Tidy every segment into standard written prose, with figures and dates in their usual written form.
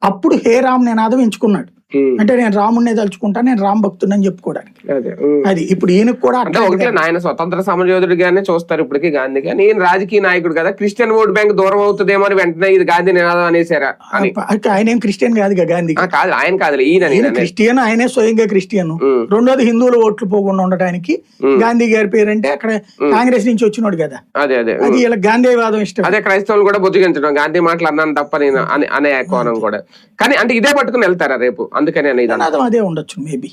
అప్పుడు హే రామ్ నినాదం ఎంచుకున్నాడు. అంటే నేను రాముడినే తలుచుకుంటా, నేను రామ్ భక్తుడని చెప్పుకోవడానికి. అది ఇప్పుడు ఈయనకు కూడా ఆయన స్వతంత్ర సమరయోధుడిగానే చూస్తారు ఇప్పటికీ గాంధీ. కానీ ఈయన రాజకీయ నాయకుడు కదా, క్రిస్టియన్ ఓట్ బ్యాంక్ దూరం అవుతుందేమో అని వెంటనే ఇది గాంధీ నినాదం అనేసారా? ఆయన ఏం క్రిస్టియన్ కాదుగా గాంధీ. కాదు, ఆయన కాదు, ఈయన క్రిస్టియన్, ఆయనే స్వయంగా క్రిస్టియన్. రెండోది హిందువుల ఓట్లు పోకుండా ఉండడానికి గాంధీ గారి పేరంటే అక్కడ కాంగ్రెస్ నుంచి వచ్చినోడు కదా. అదే అది ఇలా గాంధీవాదం ఇష్టం. అదే క్రైస్తవులు కూడా బుజ్జగించడం, గాంధీ మాటలు అన్నాను తప్ప నేను అనే కోణం కూడా. కానీ అంటే ఇదే పట్టుకుని వెళ్తారా రేపు? అందుకని అదే ఉండొచ్చు మేబీ.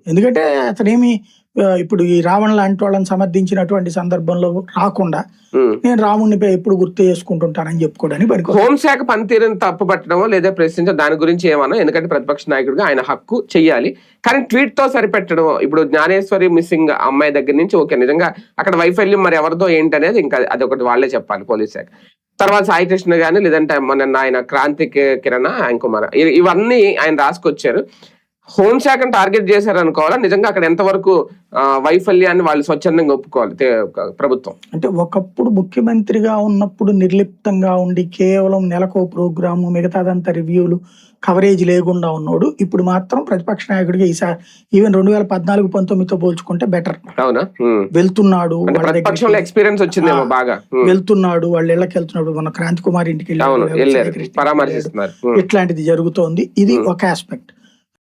ఎందుకంటే అతనేమి ఇప్పుడు ఈ రావణ లాంటి వాళ్ళని సమర్థించినటువంటి సందర్భంలో రాకుండా నేను రాముడిని ఎప్పుడు గుర్తు చేసుకుంటుంటానని చెప్పుకోవడానికి పనికి. హోంశాఖ పనితీరుని తప్పు పట్టడమో లేదా ప్రశ్నించడం దాని గురించి ఏమన్నా, ఎందుకంటే ప్రతిపక్ష నాయకుడిగా ఆయన హక్కు చెయ్యాలి. కానీ ట్వీట్ తో సరిపెట్టడం, ఇప్పుడు జ్ఞానేశ్వరి మిస్సింగ్ అమ్మాయి దగ్గర నుంచి ఓకే, నిజంగా అక్కడ వైఫల్యం మరి ఎవరిదో ఏంటనేది ఇంకా అదొకటి వాళ్ళే చెప్పాలి పోలీస్ శాఖ. తర్వాత సాయి కృష్ణ గాని, లేదంటే మొన్న ఆయన క్రాంతి కిరణ్, ఆయన కుమార్, ఇవన్నీ ఆయన రాసుకొచ్చారు. హోంశాఖను టార్గెట్ చేశారు అనుకోవాలా? నిజంగా అక్కడ ఎంతవరకు వైఫల్యాన్ని వాళ్ళు స్వచ్ఛందంగా ఒప్పుకోవాలి ప్రభుత్వం? అంటే ఒకప్పుడు ముఖ్యమంత్రిగా ఉన్నప్పుడు నిర్లిప్తంగా ఉండి కేవలం నెలకో ప్రోగ్రాము, మిగతాదంతా రివ్యూలు, కవరేజ్ లేకుండా ఉన్నాడు. ఇప్పుడు మాత్రం ప్రతిపక్ష నాయకుడిగా ఈసారి ఈవెన్ 2014-19తో పోల్చుకుంటే బెటర్. అవునా? వెళ్తున్నాడు, ఎక్స్పీరియన్స్ వచ్చింది బాగా, వెళ్తున్నాడు, వాళ్ళ ఇళ్ళకి వెళ్తున్నాడు. మన క్రాంతి కుమార్ ఇంటికి పరామర్శిస్తున్నారు. ఇట్లాంటిది జరుగుతోంది. ఇది ఒక ఆస్పెక్ట్.